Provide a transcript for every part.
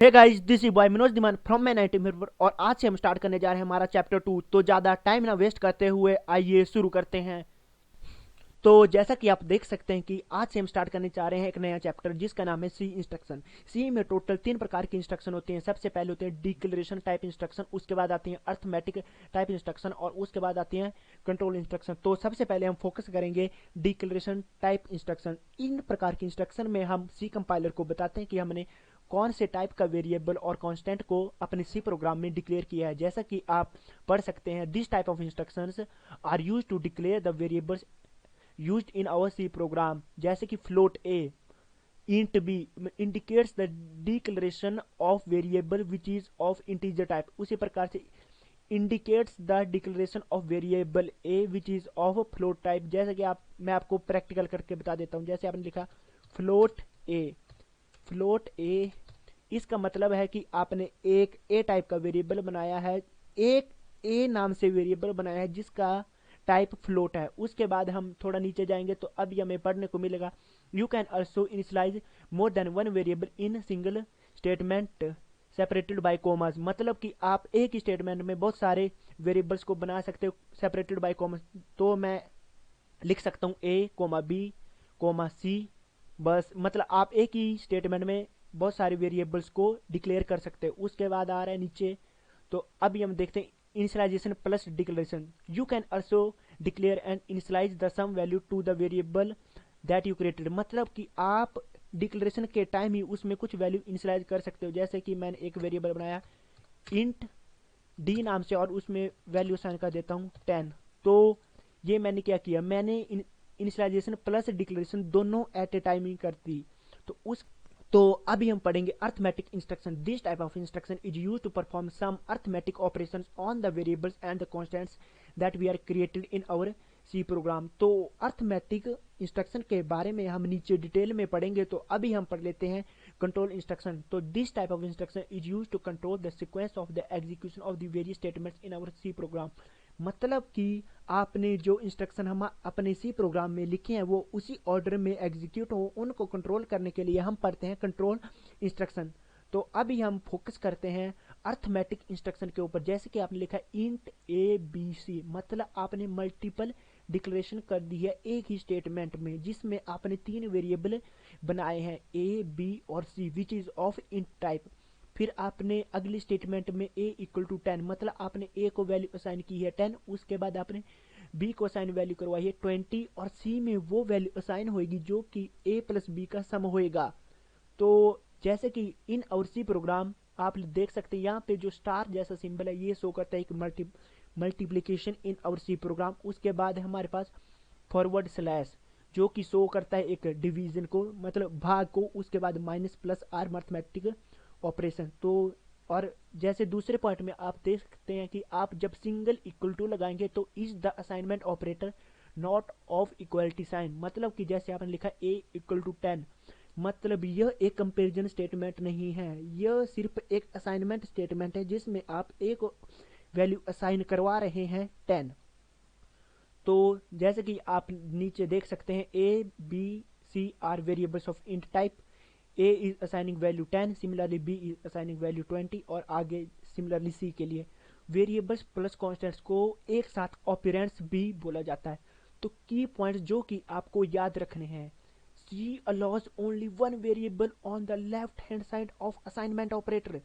Hey guys, this is boy Manoj Dhiman from my night mirror और आज से हम स्टार्ट करने जा रहे हैं हमारा चैप्टर 2। तो ज़्यादा टाइम ना वेस्ट करते हुए आइए शुरू करते हैं। तो जैसा कि आप देख सकते हैं कि आज से हम स्टार्ट करने जा रहे हैं एक नया चैप्टर जिसका नाम है सी इंस्ट्रक्शन। सी में टोटल 3 प्रकार की इंस्ट्रक्शन होती हैं। सबसे पहले होते हैं डिक्लेरेशन टाइप इंस्ट्रक्शन, उसके बाद आती हैं अर्थमेटिक टाइप इंस्ट्रक्शन और उसके बाद आती हैं कंट्रोल इंस्ट्रक्शन। तो सबसे पहले हम फोकस करेंगे डिक्लेरेशन टाइप इंस्ट्रक्शन। इन प्रकार की इंस्ट्रक्शन में हम सी कंपाइलर को बताते हैं कि हमने कौन से टाइप का वेरिएबल और कांस्टेंट को अपने सी प्रोग्राम में डिक्लेयर किया है। जैसा कि आप पढ़ सकते हैं, this type of instructions are use to declare the variables used in our C program, जैसे कि float a, int b indicates the declaration of variable which is of integer type। उसी प्रकार से indicates the declaration of variable a which is of float type। जैसे कि मैं आपको practical करके बता देता हूँ। जैसे आपने लिखा float a इसका मतलब है कि आपने एक ए टाइप का वेरिएबल बनाया है, एक ए नाम से वेरिएबल बनाया है जिसका टाइप फ्लोट है। उसके बाद हम थोड़ा नीचे जाएंगे तो अब हमें पढ़ने को मिलेगा you can also initialize more than one variable in single statement separated by commas. मतलब कि आप एक ही स्टेटमेंट में बहुत सारे वेरिएबल्स को बना सकते हो सेपरेटेड बाय कोमास। तो मैं लिख सकता हूँ ए कोमा बी कोमा सी, बस मतलब आप एक ही स्टेटमेंट में बहुत सारे वेरिएबल्स को डिक्लेयर कर सकते हो। उसके बाद आ रहा है नीचे, तो अभी हम देखते हैं initialization plus declaration. You can also declare and initialize the some value to the variable that you created. मतलब कि आप डिक्लेरेशन के टाइम ही उसमें कुछ वैल्यू इनिशियलाइज कर सकते हो। जैसे कि मैंने एक वेरिएबल बनाया इंट डी नाम से और उसमें वैल्यू साइन कर देता हूँ 10। तो ये मैंने क्या किया, मैंने इनिशियलाइजेशन प्लस डिक्लेरेशन दोनों एट ए टाइम ही कर दी। तो उस तो अभी हम पढ़ेंगे arithmetic instruction. This type of instruction is use to perform some arithmetic operation on the variables and the constants that we are created in our C program. तो अर्थमेटिक इंस्ट्रक्शन के बारे में हम नीचे डिटेल में पढ़ेंगे। तो अभी हम पढ़ लेते हैं कंट्रोल इंस्ट्रक्शन। तो this type of instruction is use to control the sequence of the execution of the various statements in our C program. मतलब कि आपने जो इंस्ट्रक्शन हम अपने सी प्रोग्राम में लिखे हैं वो उसी ऑर्डर में एग्जीक्यूट हो, उनको कंट्रोल करने के लिए हम पढ़ते हैं कंट्रोल इंस्ट्रक्शन। तो अभी हम फोकस करते हैं अर्थमेटिक इंस्ट्रक्शन के ऊपर। जैसे कि आपने लिखा इंट ए बी सी, मतलब आपने मल्टीपल डिक्लेरेशन कर दी है एक ही स्टेटमेंट में जिसमें आपने 3 वेरिएबल बनाए हैं ए बी और C which is of int type. फिर आपने अगली स्टेटमेंट में a इक्वल टू 10, मतलब आपने a को वैल्यू असाइन की है 10। उसके बाद आपने b को असाइन वैल्यू करवाई है 20 और c में वो वैल्यू असाइन होगी जो कि a प्लस b का सम होएगा। तो जैसे कि इन और सी प्रोग्राम आप देख सकते हैं यहाँ पे जो स्टार जैसा सिंबल है ये शो करता है एक मल्टीप्लीकेशन इन और सी प्रोग्राम। उसके बाद हमारे पास फॉरवर्ड स्लैश जो कि शो करता है एक डिवीजन को, मतलब भाग को। उसके बाद minus plus are mathematic operation. तो और जैसे दूसरे पॉइंट में आप देख सकते हैं कि आप जब सिंगल इक्वल टू लगाएंगे तो is the assignment operator not of equality sign. मतलब कि जैसे आपने लिखा a इक्वल टू 10, मतलब यह एक कंपेरिजन स्टेटमेंट नहीं है, यह सिर्फ एक असाइनमेंट स्टेटमेंट है जिसमें आप एक वैल्यू असाइन करवा रहे हैं 10। तो जैसे कि आप नीचे देख सकते हैं A B C are variables of int type. A is assigning value 10, similarly B is assigning value 20 और आगे similarly C के लिए। वेरिएबल्स प्लस कॉन्स्टेंट्स को एक साथ ऑपरेंड्स भी बोला जाता है। तो की पॉइंट्स जो कि आपको याद रखने हैं, C allows only one variable on the left hand side of assignment operator।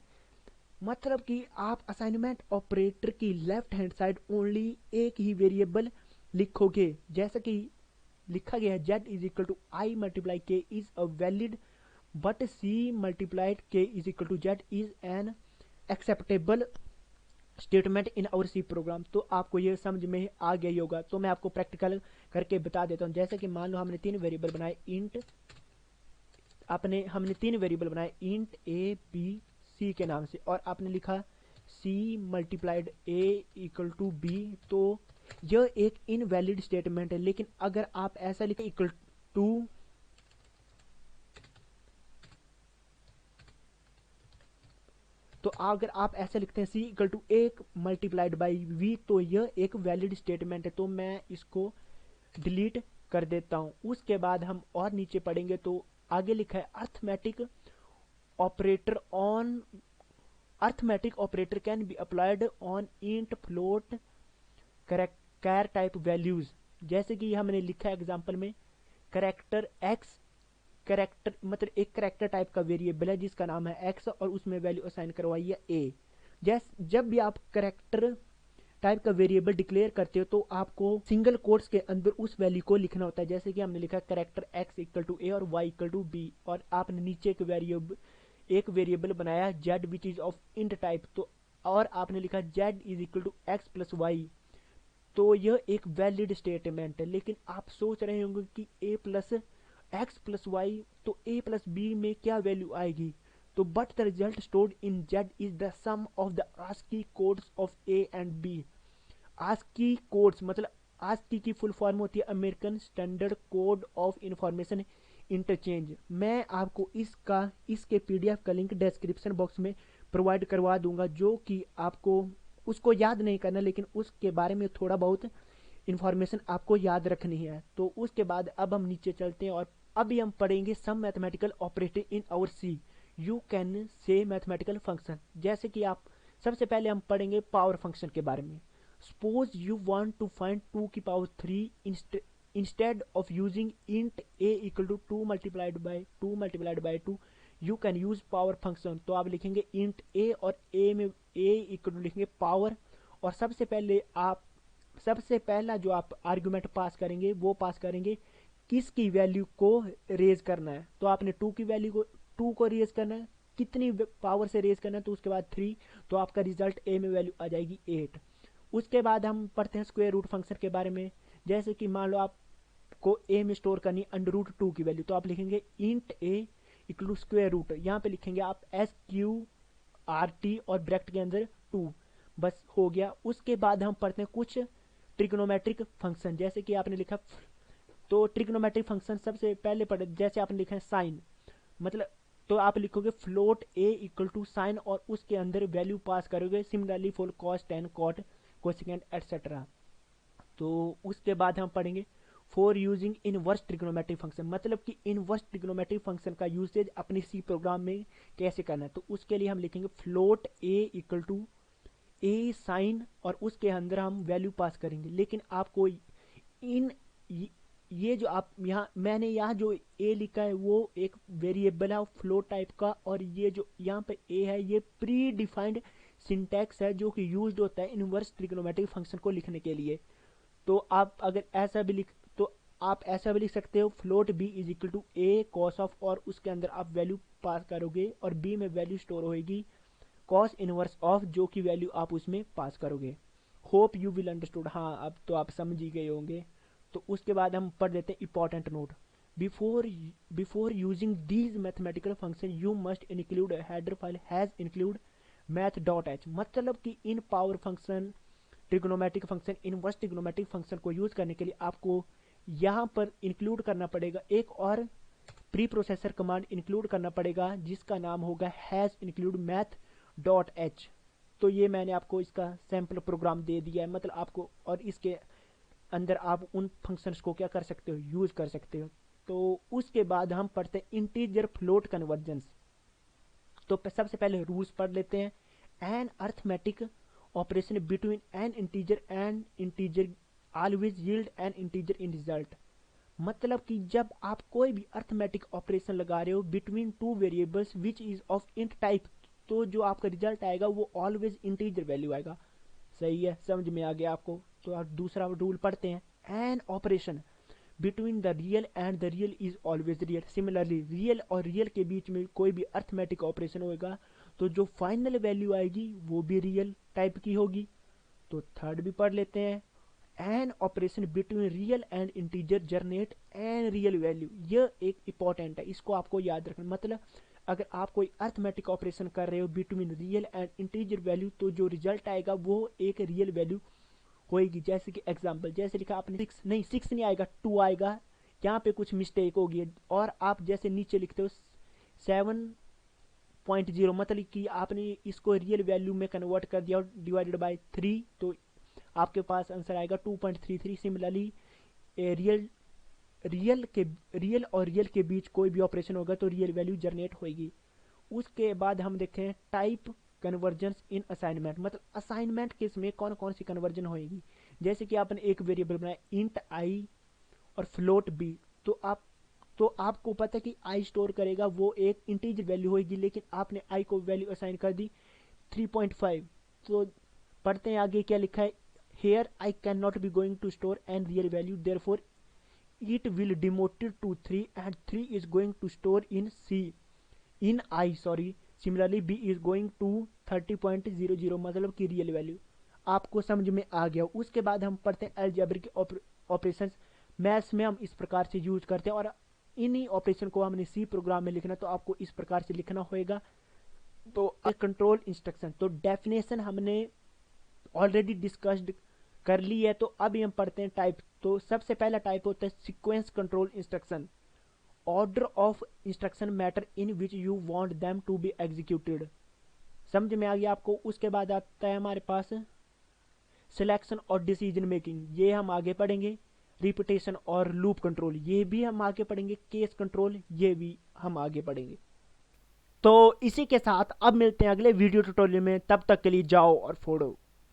मतलब कि आप असाइनमेंट ऑपरेटर की लेफ्ट हैंड साइड ओनली एक ही वेरिएबल लिखोगे। जैसा कि लिखा गया है z is equal to I multiply K is a valid but c multiplied k is equal to z is an acceptable statement in our C program. तो आपको ये समझ में आ गया होगा। तो मैं आपको प्रैक्टिकल करके बता देता हूँ। जैसे कि मान लो हमने 3 वेरिएबल बनाए इंट, हमने 3 वेरिएबल बनाए इंट ए बी सी के नाम से और आपने लिखा c multiplied a equal to B. तो यह एक इनवैलिड स्टेटमेंट है। लेकिन अगर आप ऐसा लिखें इक्वल टू, तो अगर आप ऐसे लिखते हैं सी इक्वल टू एक मल्टीप्लाइड बाई वी, तो यह एक वैलिड स्टेटमेंट है। तो मैं इसको डिलीट कर देता हूं। उसके बाद हम और नीचे पढ़ेंगे तो आगे लिखा है arithmetic operator on arithmetic operator can be applied on int float char type values. जैसे कि हमने लिखा है एग्जांपल में, करेक्टर एक्स, करेक्टर मतलब एक करेक्टर टाइप का वेरिएबल है जिसका नाम है एक्स और उसमें वैल्यू असाइन करवाई है ए। जब भी आप करेक्टर टाइप का वेरिएबल डिक्लेयर करते हो तो आपको सिंगल कोट्स के अंदर उस वैल्यू को लिखना होता है। जैसे कि हमने लिखा करेक्टर एक्स इक्वल टू ए और वाई इक्वल टू बी, और आपने नीचे एक वेरिएबल बनाया Z which is of int type, तो और आपने लिखा Z is equal to X plus Y, तो यह एक वैलिड स्टेटमेंट है। लेकिन आप सोच रहे होंगे कि A plus X plus Y, तो ए प्लस बी में क्या वैल्यू आएगी? तो but the result stored in Z is the sum of the ASCII codes of A and B. ASCII codes मतलब आस्की की फुल फॉर्म होती है American standard code of information interchange. मैं आपको इसके पीडीएफ का लिंक डिस्क्रिप्शन बॉक्स में provide करवा दूंगा, जो कि आपको उसको याद नहीं करना, लेकिन उसके बारे में थोड़ा बहुत इंफॉर्मेशन आपको याद रखनी है। तो उसके बाद अब हम नीचे चलते हैं और अभी हम पढ़ेंगे some mathematical operator in our C you can say mathematical function. जैसे कि आप सबसे पहले हम पढ़ेंगे पावर फंक्शन के बारे में। Suppose you want to find 2 की power 3 instead of using int a equal to 2 multiplied by 2 you can use power function. तो आप लिखेंगे इंट a और a में a इक्वल टू लिखेंगे पावर, और सबसे पहला जो आप आर्गुमेंट पास करेंगे वो पास करेंगे किसकी वैल्यू को रेज करना है। तो आपने 2 की वैल्यू को 2 को रेज करना है, कितनी पावर से रेज करना है, तो उसके बाद 3, तो आपका रिजल्ट a में वैल्यू आ जाएगी 8। उसके बाद हम पढ़ते हैं स्क्वायर रूट फंक्शन के बारे में। जैसे कि मान लो आपको a में स्टोर करनी √2 की वैल्यू, तो आप लिखेंगे int a equal to square root, यहाँ पे लिखेंगे आप SQRT और ब्रैकेट के अंदर 2, बस हो गया। उसके बाद हम पढ़ते हैं कुछ ट्रिग्नोमेट्रिक फंक्शन। जैसे कि आपने लिखा, तो ट्रिग्नोमेट्रिक फंक्शन सबसे पहले पढ़े, जैसे आपने लिखा है साइन, मतलब तो आप लिखोगे float a equal to sine और उसके अंदर वैल्यू पास करोगे। Similarly for cos, tan, cot, cosecant etcetera. तो उसके बाद हम पढ़ेंगे for using inverse trigonometric function, मतलब कि इनवर्स ट्रिग्नोमेट्रिक फंक्शन का यूसेज अपनी सी प्रोग्राम में कैसे करना है। तो उसके लिए हम लिखेंगे float a equal to A sine और उसके अंदर हम वैल्यू पास करेंगे। लेकिन आपको इन ये जो आप मैंने यहाँ जो ए लिखा है वो एक वेरिएबल है फ्लोट टाइप का, और ये जो यहाँ पे ए है ये प्री डिफाइंड सिंटैक्स है जो कि यूज्ड होता है इनवर्स ट्रिग्नोमेट्रिक फंक्शन को लिखने के लिए। तो आप अगर ऐसा भी लिख सकते हो float b is equal to A cos of, और उसके अंदर आप वैल्यू पास करोगे और b में वैल्यू स्टोर होगी कॉस इनवर्स ऑफ, जो की वैल्यू आप उसमें पास करोगे। होप यू विल अंडरस्टूड, हाँ अब तो आप समझ ही गए होंगे। तो उसके बाद हम पढ़ देते हैं important note. Before using these mathematical function you must include header file has include math.h, मतलब कि इन power function, trigonometric function, inverse trigonometric function को यूज करने के लिए आपको यहाँ पर इंक्लूड करना पड़ेगा एक और प्री प्रोसेसर कमांड इंक्लूड करना पड़ेगा जिसका नाम होगा हैज इंक्लूड math.h। तो ये मैंने आपको इसका सैम्पल प्रोग्राम दे दिया है, मतलब आपको, और इसके अंदर आप उन फंक्शंस को क्या कर सकते हो, यूज कर सकते हो। तो उसके बाद हम पढ़ते हैं इंटीजर फ्लोट कन्वर्जेंस। तो सबसे पहले रूल्स पढ़ लेते हैं। An arithmetic operation between an integer and integer always yield an integer in result, मतलब कि जब आप कोई भी अर्थमेटिक ऑपरेशन लगा रहे हो between two variables which is of int type, तो जो आपका रिजल्ट आएगा वो ऑलवेज इंटीजर वैल्यू आएगा। सही है, समझ में आ गया आपको। तो आप दूसरा रूल पढ़ते हैं। An operation between the real and the real is always real, similarly real और रियल के बीच में कोई भी अर्थमेटिक ऑपरेशन होगा तो जो फाइनल वैल्यू आएगी वो भी रियल टाइप की होगी। तो थर्ड भी पढ़ लेते हैं। An operation between real and integer generate N real value, यह एक इंपॉर्टेंट है, इसको आपको याद रखना। मतलब अगर आप कोई अर्थमेटिक ऑपरेशन कर रहे हो between real and integer value, तो जो रिजल्ट आएगा वो एक रियल वैल्यू होगी। जैसे कि एग्जांपल, जैसे लिखा आपने 6 नहीं आएगा 2 आएगा, यहाँ पे कुछ मिस्टेक होगी। और आप जैसे नीचे लिखते हो 7.0, मतलब कि आपने इसको रियल वैल्यू में कन्वर्ट कर दिया डिवाइडेड बाय 3, तो आपके पास आंसर आएगा 2.33। सिमिलरली रियल और रियल के बीच कोई भी ऑपरेशन होगा तो रियल वैल्यू जनरेट होगी। उसके बाद हम देखते हैं टाइप कन्वर्जन्स इन असाइनमेंट, मतलब असाइनमेंट केस में कौन कौन सी कन्वर्जन होएगी। जैसे कि आपने एक वेरिएबल बनाया इंट आई और फ्लोट बी, तो आपको पता है कि आई स्टोर करेगा वो एक इंटीजर वैल्यू होगी, लेकिन आपने आई को वैल्यू असाइन कर दी 3.5। तो पढ़ते हैं आगे क्या लिखा है, here I can not be going to store an real value therefore it will demoted to 3 and 3 is going to store in C in I sorry similarly B is going to 30.00, मतलब की real value. आपको समझ में आ गया। उसके बाद हम पढ़ते हैं अलजेब्रिक ऑपरेशंस। मैथ्स में हम इस प्रकार से यूज करते हैं और इन्हीं ऑपरेशन को हमने सी प्रोग्राम में लिखना, तो आपको इस प्रकार से लिखना होगा। तो कंट्रोल इंस्ट्रक्शन, तो डेफिनेशन हमने ऑलरेडी डिस्कस्ड कर ली है। तो अभी हम पढ़ते हैं टाइप। तो सबसे पहला टाइप होता है sequence control instruction, order of instruction matter in which you want them to be executed. समझ में आ गया आपको। उसके बाद आता है हमारे पास सिलेक्शन और डिसीजन मेकिंग, ये हम आगे पढ़ेंगे। रिपीटेशन और लूप कंट्रोल, ये भी हम आगे पढ़ेंगे। केस कंट्रोल, ये भी हम आगे पढ़ेंगे। तो इसी के साथ अब मिलते हैं अगले वीडियो ट्यूटोरियल में। तब तक के लिए जाओ और फोड़ो।